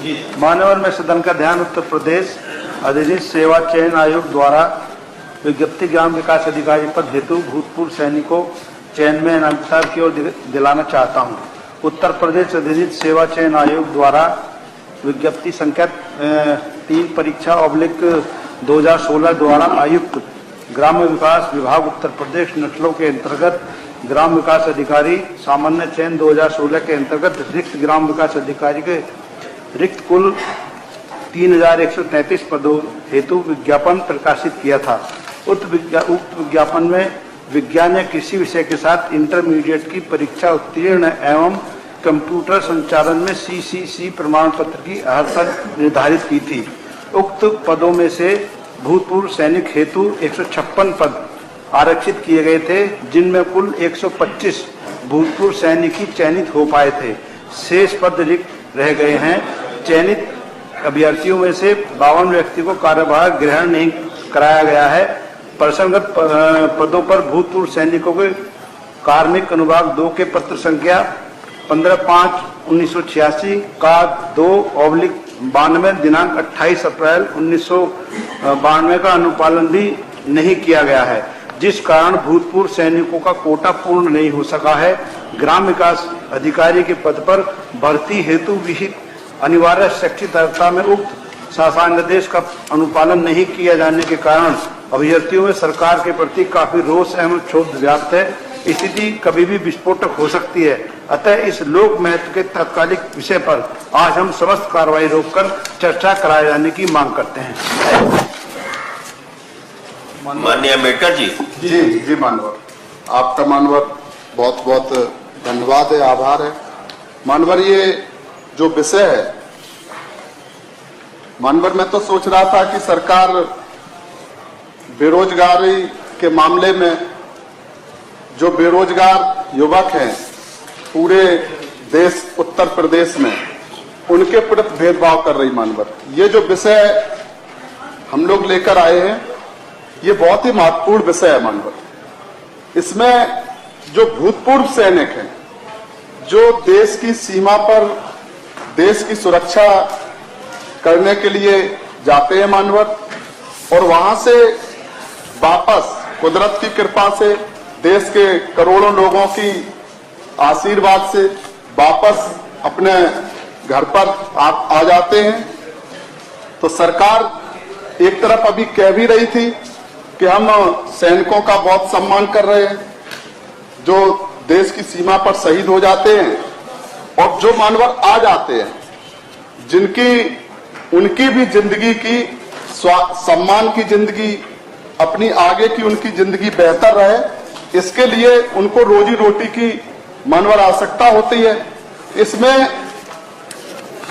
मान्यवर में सदन का ध्यान उत्तर प्रदेश अधिनियम सेवा चयन आयोग द्वारा विज्ञप्ति ग्राम विकास अधिकारी पद हेतु भूतपूर्व सैनिकों चयन में नामांकन की ओर दिलाना चाहता हूं। उत्तर प्रदेश अधिनियम सेवा चयन आयोग द्वारा विज्ञप्ति संख्या 3 परीक्षा /2016 द्वारा आयुक्त ग्राम विकास विभाग उत्तर प्रदेश नस्लों के अंतर्गत ग्राम विकास अधिकारी सामान्य चयन 2016 के अंतर्गत रिक्त ग्राम विकास अधिकारी के रिक्त कुल 3133 पदों हेतु विज्ञापन प्रकाशित किया था। उक्त विज्ञापन में विज्ञान या कृषि विषय के साथ इंटरमीडिएट की परीक्षा उत्तीर्ण एवं कंप्यूटर संचालन में CCC प्रमाण पत्र की अर्हता निर्धारित की थी। उक्त पदों में से भूतपूर्व सैनिक हेतु 156 पद आरक्षित किए गए थे, जिनमें कुल 125 भूतपूर्व सैनिक ही चयनित हो पाए थे। शेष पद रिक्त रह गए हैं। चयनित अभ्यर्थियों में से 52 व्यक्ति को कार्यभार ग्रहण नहीं कराया गया है। प्रसंगत पदों पर भूतपूर्व सैनिकों के कार्मिक अनुभाग 2 के पत्र संख्या 15/5/1986 का 2/92 दिनांक 28 अप्रैल 1992 का अनुपालन भी नहीं किया गया है, जिस कारण भूतपूर्व सैनिकों का कोटा पूर्ण नहीं हो सका है। ग्राम विकास अधिकारी के पद पर भर्ती हेतु विहित अनिवार्य शैक्षिक अर्हता में उक्त शासनादेश का अनुपालन नहीं किया जाने के कारण अभ्यर्थियों में सरकार के प्रति काफी रोष एवं क्षोभ व्याप्त है। स्थिति कभी भी विस्फोटक हो सकती है। अतः इस लोक महत्व के तात्कालिक विषय पर आज हम समस्त कार्रवाई रोककर चर्चा कराए जाने की मांग करते हैं। माननीय अम्बेडकर जी। जी मानवर, आपका मानवर बहुत बहुत धन्यवाद है, आभार है। मानवर, ये जो विषय है मानवर, मैं तो सोच रहा था कि सरकार बेरोजगारी के मामले में जो बेरोजगार युवक हैं पूरे देश उत्तर प्रदेश में, उनके प्रति भेदभाव कर रही। मानवर, ये जो विषय हम लोग लेकर आए हैं ये बहुत ही महत्वपूर्ण विषय है। मानवर, इसमें जो भूतपूर्व सैनिक हैं जो देश की सीमा पर देश की सुरक्षा करने के लिए जाते हैं मानवर, और वहां से वापस कुदरत की कृपा से देश के करोड़ों लोगों की आशीर्वाद से वापस अपने घर पर आ जाते हैं। तो सरकार एक तरफ अभी कह भी रही थी कि हम सैनिकों का बहुत सम्मान कर रहे हैं जो देश की सीमा पर शहीद हो जाते हैं, और जो मानवर आ जाते हैं जिनकी उनकी भी जिंदगी की सम्मान की जिंदगी, अपनी आगे की उनकी जिंदगी बेहतर रहे, इसके लिए उनको रोजी रोटी की मानवर आवश्यकता होती है। इसमें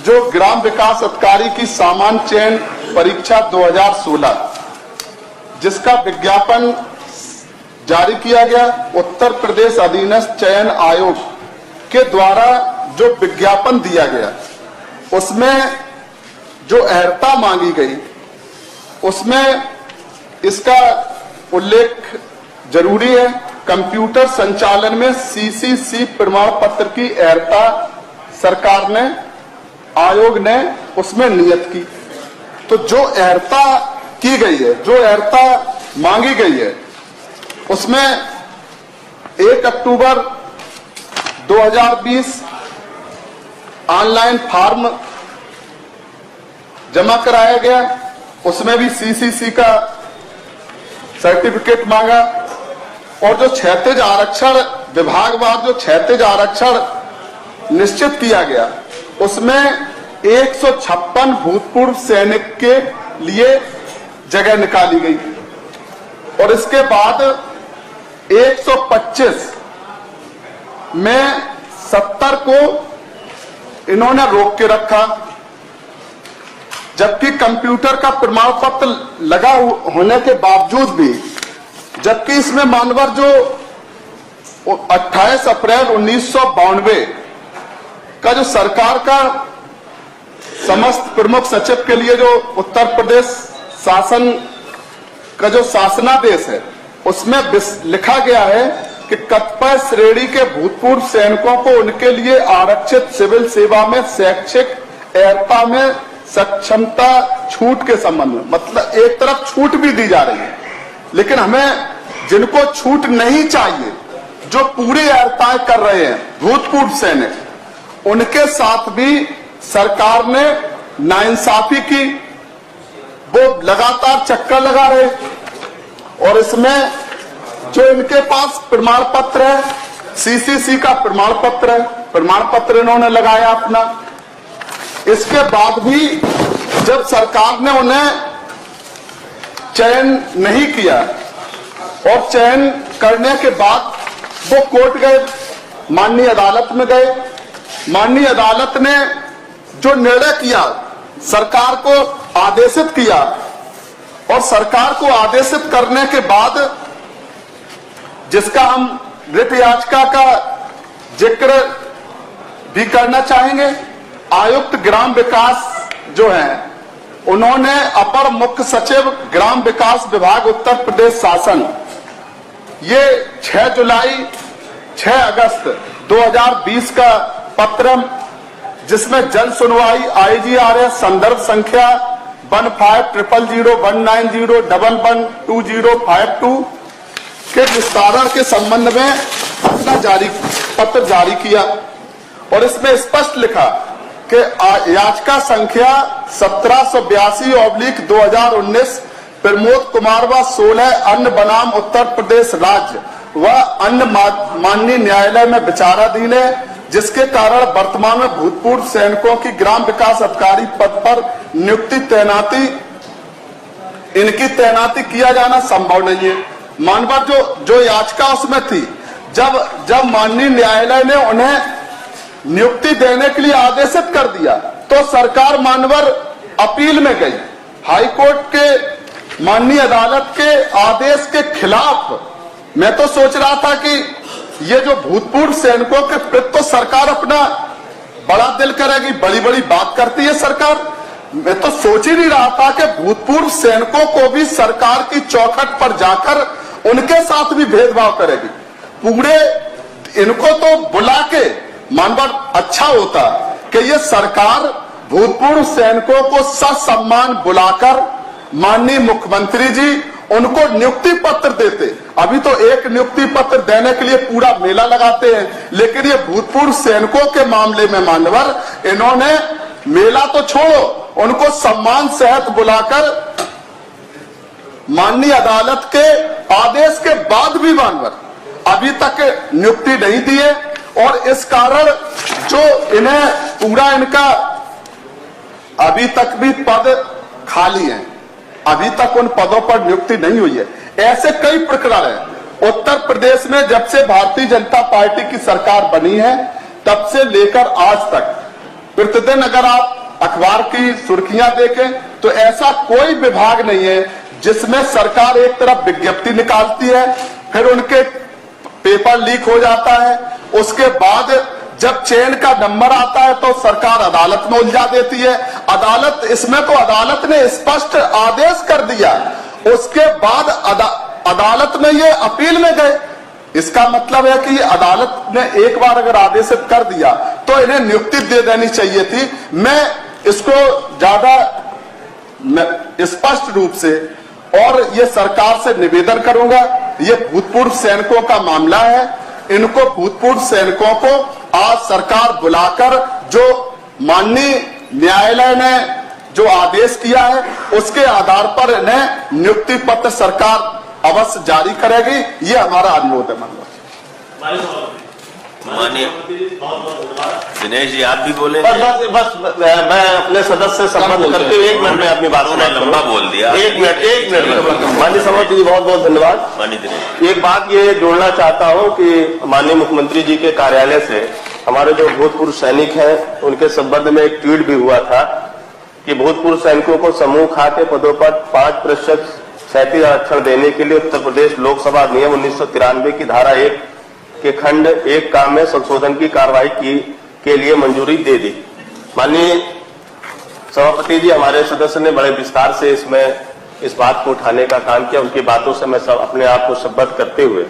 जो ग्राम विकास अधिकारी की सामान्य चयन परीक्षा 2016 जिसका विज्ञापन जारी किया गया उत्तर प्रदेश अधिनियम चयन आयोग के द्वारा, जो विज्ञापन दिया गया उसमें जो अर्हता मांगी गई उसमें इसका उल्लेख जरूरी है। कंप्यूटर संचालन में CCC प्रमाण पत्र की अर्हता सरकार ने, आयोग ने उसमें नियत की। तो जो अर्हता की गई है, जो अर्हता मांगी गई है, उसमें 1 अक्टूबर 2020 ऑनलाइन फॉर्म जमा कराया गया, उसमें भी CCC का सर्टिफिकेट मांगा, और जो क्षैतिज आरक्षण विभागवार जो क्षैतिज आरक्षण निश्चित किया गया उसमें 156 भूतपूर्व सैनिक के लिए जगह निकाली गई, और इसके बाद 125 में 70 को इन्होंने रोक के रखा, जबकि कंप्यूटर का प्रमाण पत्र लगा होने के बावजूद भी, जबकि इसमें मानवर जो 28 अप्रैल 1992 का जो सरकार का समस्त प्रमुख सचिव के लिए जो उत्तर प्रदेश शासन का जो शासनादेश है उसमें लिखा गया है कि कतिपय श्रेणी के भूतपूर्व सैनिकों को उनके लिए आरक्षित सिविल सेवा में शैक्षिक एरपा में सक्षमता छूट के संबंध में, मतलब एक तरफ छूट भी दी जा रही है, लेकिन हमें जिनको छूट नहीं चाहिए, जो पूरी एरपाएं कर रहे हैं भूतपूर्व सैनिक, उनके साथ भी सरकार ने नाइंसाफी की। वो लगातार चक्कर लगा रहे, और इसमें जो इनके पास प्रमाण पत्र है, सीसीसी का प्रमाण पत्र है, प्रमाण पत्र इन्होंने लगाया अपना। इसके बाद भी जब सरकार ने उन्हें चयन नहीं किया, और चयन करने के बाद वो कोर्ट गए, माननीय अदालत में गए, माननीय अदालत ने जो निर्णय किया, सरकार को आदेशित किया, और सरकार को आदेशित करने के बाद जिसका हम रिट याचिका का जिक्र भी करना चाहेंगे, आयुक्त ग्राम विकास जो हैं, उन्होंने अपर मुख्य सचिव ग्राम विकास विभाग उत्तर प्रदेश शासन, ये 6 अगस्त 2020 का पत्र, जिसमें जन सुनवाई IGRS संदर्भ संख्या 1500190190112052 के विस्तारण के संबंध में अपना पत्र जारी किया, और इसमें स्पष्ट लिखा कि याचिका संख्या 1782/2019 प्रमोद कुमार व 16 अन्य बनाम उत्तर प्रदेश राज्य व अन्य माननीय न्यायालय में विचाराधीन है, जिसके कारण वर्तमान में भूतपूर्व सैनिकों की ग्राम विकास अधिकारी पद पर नियुक्ति इनकी तैनाती किया जाना संभव नहीं है। मानवर जो याचिका उसमें थी, जब माननीय न्यायालय ने उन्हें नियुक्ति देने के लिए आदेशित कर दिया, तो सरकार मानवर अपील में गई, हाईकोर्ट के माननीय अदालत के आदेश के खिलाफ। मैं तो सोच रहा था कि ये जो भूतपूर्व सैनिकों के प्रति तो सरकार अपना बड़ा दिल करेगी, बड़ी बड़ी बात करती है सरकार। मैं तो सोच ही नहीं रहा था कि भूतपूर्व सैनिकों को भी सरकार की चौखट पर जाकर उनके साथ भी भेदभाव करेगी। पूरे इनको तो बुला के मानवर अच्छा होता कि ये सरकार भूतपूर्व सैनिकों को ससम्मान बुलाकर माननीय मुख्यमंत्री जी उनको नियुक्ति पत्र देते। अभी तो एक नियुक्ति पत्र देने के लिए पूरा मेला लगाते हैं, लेकिन ये भूतपूर्व सैनिकों के मामले में मानवर इन्होंने मेला तो छोड़ो, उनको सम्मान सहित बुलाकर माननीय अदालत के आदेश के बाद भी मानवर अभी तक नियुक्ति नहीं दिए, और इस कारण जो इन्हें पूरा इनका अभी तक भी पद खाली है, अभी तक उन पदों पर नियुक्ति नहीं हुई है। ऐसे कई प्रकरण हैं उत्तर प्रदेश में, जब से भारतीय जनता पार्टी की सरकार बनी है तब से लेकर आज तक। प्रतिदिन अगर आप अखबार की सुर्खियां देखें तो ऐसा कोई विभाग नहीं है जिसमें सरकार एक तरफ विज्ञप्ति निकालती है, फिर उनके पेपर लीक हो जाता है, उसके बाद जब चयन का नंबर आता है तो सरकार अदालत में उलझा देती है। अदालत इसमें तो अदालत ने स्पष्ट आदेश कर दिया, उसके बाद अदालत में ये अपील में गए। इसका मतलब है कि अदालत ने एक बार अगर आदेशित कर दिया तो इन्हें नियुक्ति दे देनी चाहिए थी। मैं इसको ज्यादा स्पष्ट रूप से और ये सरकार से निवेदन करूंगा, ये भूतपूर्व सैनिकों का मामला है, इनको भूतपूर्व सैनिकों को आज सरकार बुलाकर जो माननीय न्यायालय ने जो आदेश किया है उसके आधार पर इन्हें नियुक्ति पत्र सरकार अवश्य जारी करेगी, ये हमारा अनुरोध है। माननीय दिनेश जी आप भी बोले। बस मैं अपने सदस्य से संबंध करते हुए 1 मिनट में अपनी बात उन्होंने लंबा बोल दिया। 1 मिनट माननीय सभापति जी बहुत बहुत धन्यवाद। माननीय दिनेश एक बात ये जोड़ना चाहता हूँ कि माननीय मुख्यमंत्री जी के कार्यालय से हमारे जो भूतपूर्व सैनिक हैं उनके संबंध में एक ट्वीट भी हुआ था कि भूतपूर्व सैनिकों को समूह खा के पदों पर 5% क्षैतिज आरक्षण देने के लिए उत्तर प्रदेश लोकसभा अधिनियम 1993 की धारा 1 के खंड 1 काम में संशोधन की कार्रवाई के लिए मंजूरी दे दी। माननीय सभापति जी हमारे सदस्य ने बड़े विस्तार से इसमें इस बात को उठाने का काम किया, उनकी बातों से मैं अपने आप को संबद्ध करते हुए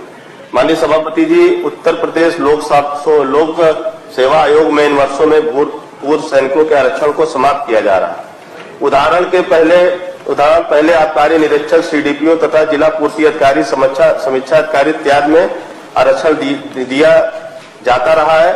माननीय सभापति जी उत्तर प्रदेश लोक सेवा आयोग में इन वर्षों में भूतपूर्व सैनिकों के आरक्षण को समाप्त किया जा रहा है। उदाहरण पहले आबकारी निरीक्षक, सीडीपीओ तथा जिला पूर्ति अधिकारी, समीक्षा अधिकारी इत्यादि में आरक्षण दिया जाता रहा है।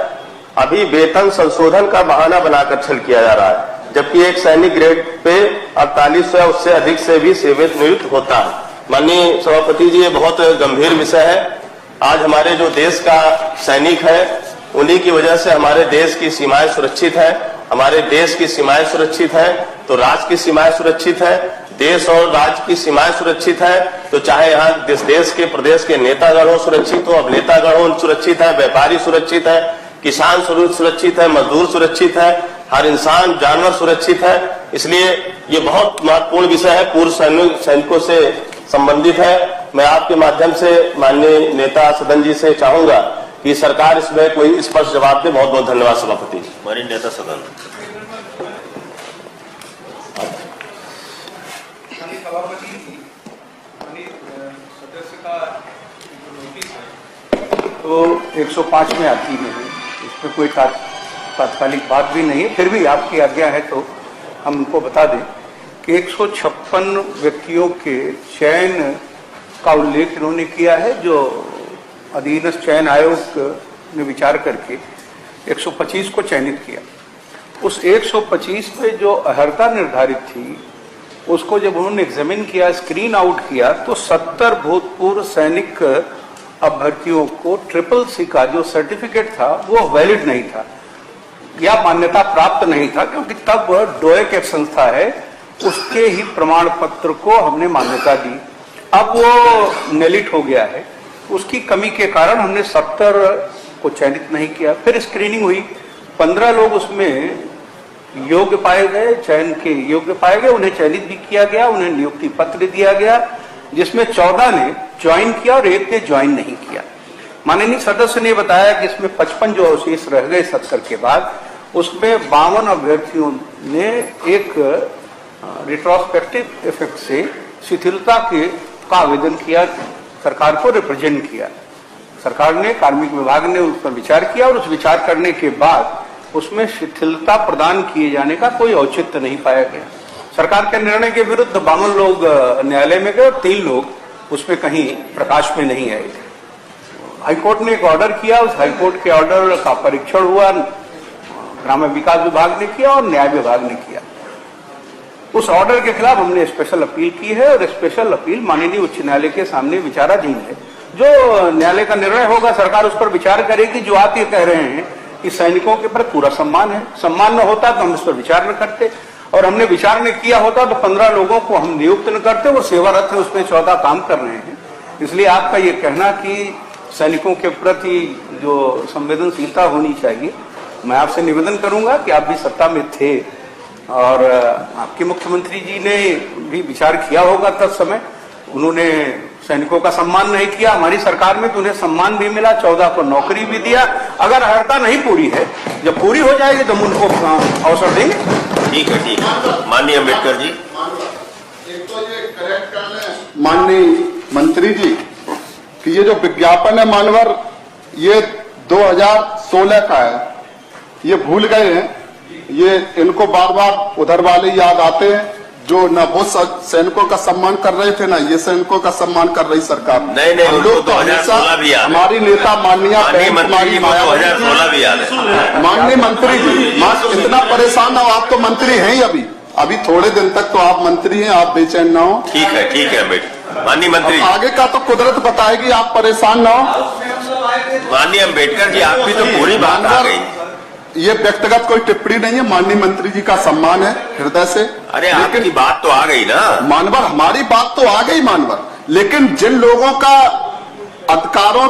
अभी वेतन संशोधन का बहाना बनाकर छल किया जा रहा है, जबकि एक सैनिक ग्रेड पे 4800 या उससे अधिक से भी सेवानिवृत्त होता है। माननीय सभापति जी, ये बहुत गंभीर विषय है। आज हमारे जो देश का सैनिक है, उन्हीं की वजह से हमारे देश की सीमाएं सुरक्षित है। हमारे देश की सीमाएं सुरक्षित है तो राज्य की सीमाएं सुरक्षित है। देश और राज्य की सीमाएं सुरक्षित है तो चाहे यहाँ देश के प्रदेश के नेतागण हो सुरक्षित हो, अभिनेतागण हो सुरक्षित है, व्यापारी सुरक्षित है, किसान सुरक्षित है, मजदूर सुरक्षित है, हर इंसान जानवर सुरक्षित है। इसलिए ये बहुत महत्वपूर्ण विषय है, पूर्व सैनिकों से संबंधित है। मैं आपके माध्यम से माननीय नेता सदन जी से चाहूंगा कि सरकार इसमें कोई स्पष्ट जवाब दे। बहुत बहुत धन्यवाद सभापति। माननीय नेता सदन। सदस्य का नोटिस है तो 105 में आती है, इसमें कोई तात्कालिक बात भी नहीं है। फिर भी आपकी आज्ञा है तो हम उनको बता दें कि 156 व्यक्तियों के चयन का उल्लेख इन्होंने किया है, जो अधीनस्थ चयन आयोग ने विचार करके 125 को चयनित किया। उस 125 में जो अर्हता निर्धारित थी उसको जब उन्होंने एग्जामिन किया, स्क्रीन आउट किया, तो 70 भूतपूर्व सैनिक अभ्यर्थियों को CCC का जो सर्टिफिकेट था वो वैलिड नहीं था या मान्यता प्राप्त नहीं था, क्योंकि तब डोएक एक संस्था है, उसके ही प्रमाण पत्र को हमने मान्यता दी। अब वो नेलिट हो गया है, उसकी कमी के कारण हमने 70 को चयनित नहीं किया। फिर स्क्रीनिंग हुई, 15 लोग उसमें योग्य पाए गए, चयन के योग्य पाए गए, उन्हें चयनित भी किया गया, उन्हें नियुक्ति पत्र दिया गया, जिसमें 14 ने ज्वाइन किया और 1 ने ज्वाइन नहीं किया। माननीय सदस्य ने बताया कि इसमें 55 जो अवशेष रह गए 70 के बाद, उसमें 52 अभ्यर्थियों ने एक रिट्रोस्पेक्टिव इफेक्ट से शिथिलता का आवेदन किया, सरकार को रिप्रेजेंट किया। सरकार ने, कार्मिक विभाग ने उस पर विचार किया और उस विचार करने के बाद उसमें शिथिलता प्रदान किए जाने का कोई औचित्य नहीं पाया गया। सरकार के निर्णय के विरुद्ध 52 लोग न्यायालय में गए और 3 लोग उसमें कहीं प्रकाश में नहीं आए थे। हाईकोर्ट ने एक ऑर्डर किया, उस हाईकोर्ट के ऑर्डर का परीक्षण हुआ, ग्राम्य विकास विभाग ने किया और न्याय विभाग ने किया। उस ऑर्डर के खिलाफ हमने स्पेशल अपील की है और स्पेशल अपील माननीय उच्च न्यायालय के सामने विचाराधीन है। जो न्यायालय का निर्णय होगा सरकार उस पर विचार करेगी। जो आप ये कह रहे हैं कि सैनिकों के प्रति पूरा सम्मान है, सम्मान न होता तो हम इस पर विचार न करते, और हमने विचार न किया होता तो 15 लोगों को हम नियुक्त न करते। वो सेवारत है, उसमें 14 काम कर रहे हैं। इसलिए आपका ये कहना कि सैनिकों के प्रति जो संवेदनशीलता होनी चाहिए, मैं आपसे निवेदन करूंगा कि आप भी सत्ता में थे और आपके मुख्यमंत्री जी ने भी विचार किया होगा तब समय, उन्होंने सैनिकों का सम्मान नहीं किया। हमारी सरकार में तो उन्हें सम्मान भी मिला, 14 को नौकरी भी दिया। अगर अर्हता नहीं पूरी है, जब पूरी हो जाएगी तो हम उनको अवसर देंगे। ठीक है, ठीक है। माननीय अम्बेडकर जी। एक तो ये करेक्ट कर लें माननीय मंत्री जी कि ये जो विज्ञापन है मानवर, ये 2016 का है, ये भूल गए हैं। ये इनको बार बार उधर वाले याद आते हैं जो न वो सैनिकों का सम्मान कर रहे थे, ना ये सैनिकों का सम्मान कर रही सरकार। नहीं, हम लोग तो हमेशा, हमारी नेता माननीय मंत्री 2016 भी याद है। माननीय मंत्री जी, इतना परेशान ना हो, आप तो मंत्री हैं ही अभी थोड़े दिन तक तो आप मंत्री हैं, आप बेचैन ना हो। ठीक है, ठीक है अम्बेडकर। माननीय मंत्री, आगे का तो कुदरत बताएगी, आप परेशान ना हो। माननीय अम्बेडकर जी, आपकी तो पूरी बात आ गई। ये व्यक्तिगत कोई टिप्पणी नहीं है, माननीय मंत्री जी का सम्मान है हृदय से। अरे आपकी बात तो आ गई ना मानवर, हमारी बात तो आ गई मानवर, लेकिन जिन लोगों के अधिकारों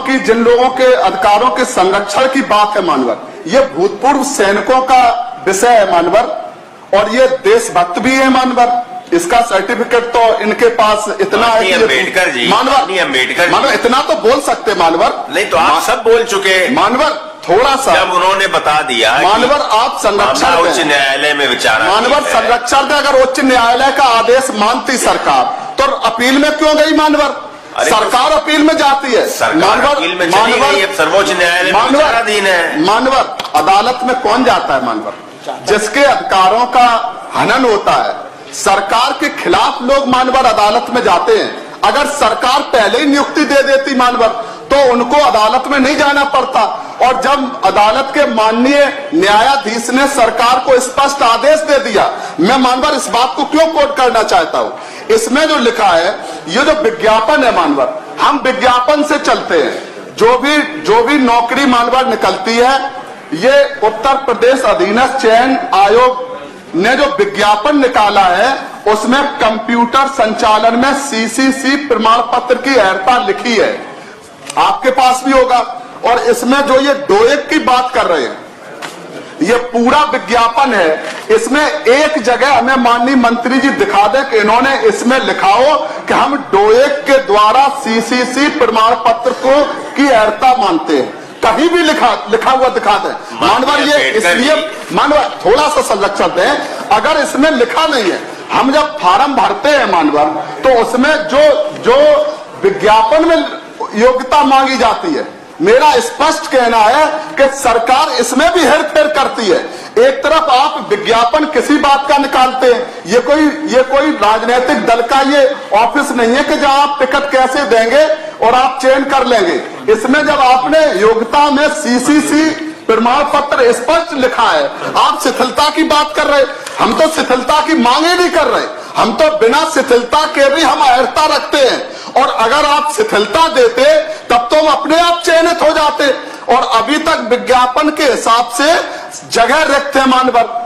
के संरक्षण की बात है मानवर, ये भूतपूर्व सैनिकों का विषय है मानवर, और ये देशभक्त भी है मानवर। इसका सर्टिफिकेट तो इनके पास इतना है कि अम्बेडकर जी, मानवर इतना तो बोल सकते मानवर। नहीं तो आप सब बोल चुके मानवर, थोड़ा सा जब उन्होंने बता दिया मानवर आप संरक्षण उच्च न्यायालय में विचार मानवर संरक्षण दे। अगर उच्च न्यायालय का आदेश मानती सरकार तो अपील में क्यों गई मानवर? सरकार अपील में जाती है मानवर, सर्वोच्च न्यायालय मानवर अदालत में कौन जाता है मानवर? जिसके अधिकारों का हनन होता है, सरकार के खिलाफ लोग मानवर अदालत में जाते हैं। अगर सरकार पहले ही नियुक्ति दे देती मानवर, तो उनको अदालत में नहीं जाना पड़ता। और जब अदालत के माननीय न्यायाधीश ने सरकार को स्पष्ट आदेश दे दिया, मैं मानवर इस बात को क्यों कोट करना चाहता हूं, इसमें जो लिखा है, ये जो विज्ञापन है मानवर, हम विज्ञापन से चलते हैं। जो भी नौकरी मानवर निकलती है, ये उत्तर प्रदेश अधीनस्थ चयन आयोग ने जो विज्ञापन निकाला है, उसमें कंप्यूटर संचालन में सीसीसी प्रमाण पत्र की अहर्ता लिखी है, आपके पास भी होगा। और इसमें जो ये डोएक की बात कर रहे हैं, ये पूरा विज्ञापन है। इसमें एक जगह हमें माननीय मंत्री जी दिखा दें कि इन्होंने इसमें लिखा हो कि हम डोएक के द्वारा सीसीसी प्रमाण पत्र को की अहर्ता मानते हैं। कहीं भी लिखा हुआ दिखा दें मानवर। ये इसलिए मानवर थोड़ा सा संरक्षण दें। अगर इसमें लिखा नहीं है, हम जब फार्म भरते हैं मानवर, तो उसमें जो विज्ञापन में योग्यता मांगी जाती है, मेरा स्पष्ट कहना है कि सरकार इसमें भी हेरफेर करती है। एक तरफ आप विज्ञापन किसी बात का निकालते हैं, ये कोई राजनीतिक दल का ये ऑफिस नहीं है कि जहां आप टिकट कैसे देंगे और आप चयन कर लेंगे। इसमें जब आपने योग्यता में सीसीसी प्रमाण पत्र स्पष्ट लिखा है, आप शिथिलता की बात कर रहे। हम तो शिथिलता की मांग ही नहीं कर रहे, हम तो बिना शिथिलता के भी हम अहर्ता रखते हैं। और अगर आप शिथिलता देते तब तो हम अपने आप चयनित हो जाते। और अभी तक विज्ञापन के हिसाब से जगह रिक्त है मानवर।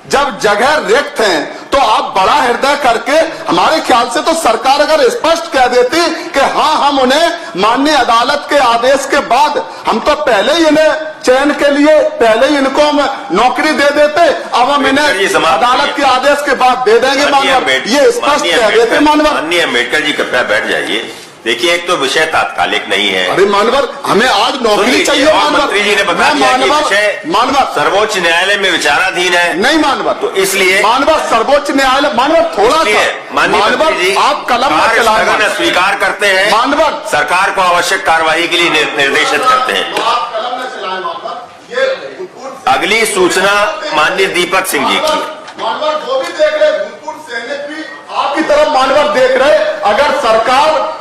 जब जगह रिक्त है तो आप बड़ा हृदय करके, हमारे ख्याल से तो सरकार अगर स्पष्ट कह देती कि हाँ, हम उन्हें माननीय अदालत के आदेश के बाद, हम तो पहले ही इन्हें चयन के लिए पहले ही इनको हम नौकरी दे देते, अब हम इन्हें अदालत के आदेश के बाद दे देंगे मानवर, ये स्पष्ट कह देते मानवर। माननीय अम्बेडकर जी कृपया बैठ जाइए। देखिए, एक तो विषय तात्कालिक नहीं है। अरे मानवर, हमें आज नौकरी चाहिए मानवर। मंत्री जी ने बता दिया कि विषय मानवर सर्वोच्च न्यायालय में विचाराधीन है। नहीं मानवर, तो इसलिए मानवर सर्वोच्च न्यायालय मानवर थोड़ा सा मानवर आप कलम में चलाएं, स्वीकार करते हैं मानवर, सरकार को आवश्यक कार्रवाई के लिए निर्देशित करते हैं। आप कलम में चलाएं मानवर। अगली सूचना माननीय दीपक सिंह जी की। मानवर जो भी देख रहे, भूतपूर्व सैनिक भी आपकी तरफ मानवर देख रहे।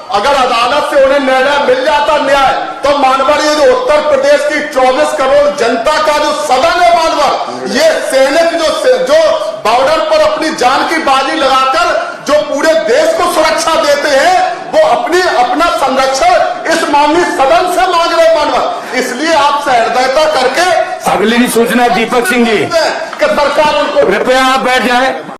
अगर अदालत से उन्हें निर्णय मिल जाता न्याय, तो मानवर ये जो उत्तर प्रदेश की 24 करोड़ जनता का जो सदन है मानवर, ये सैनिक जो बॉर्डर पर अपनी जान की बाजी लगाकर जो पूरे देश को सुरक्षा देते हैं, वो अपना संरक्षण इस माननीय सदन से मांग रहे मानवर। इसलिए आप सहृदयता करके अगली सूचना दीपक सिंह जी, कि सरकार उनको कृपया आप बैठ जाएं।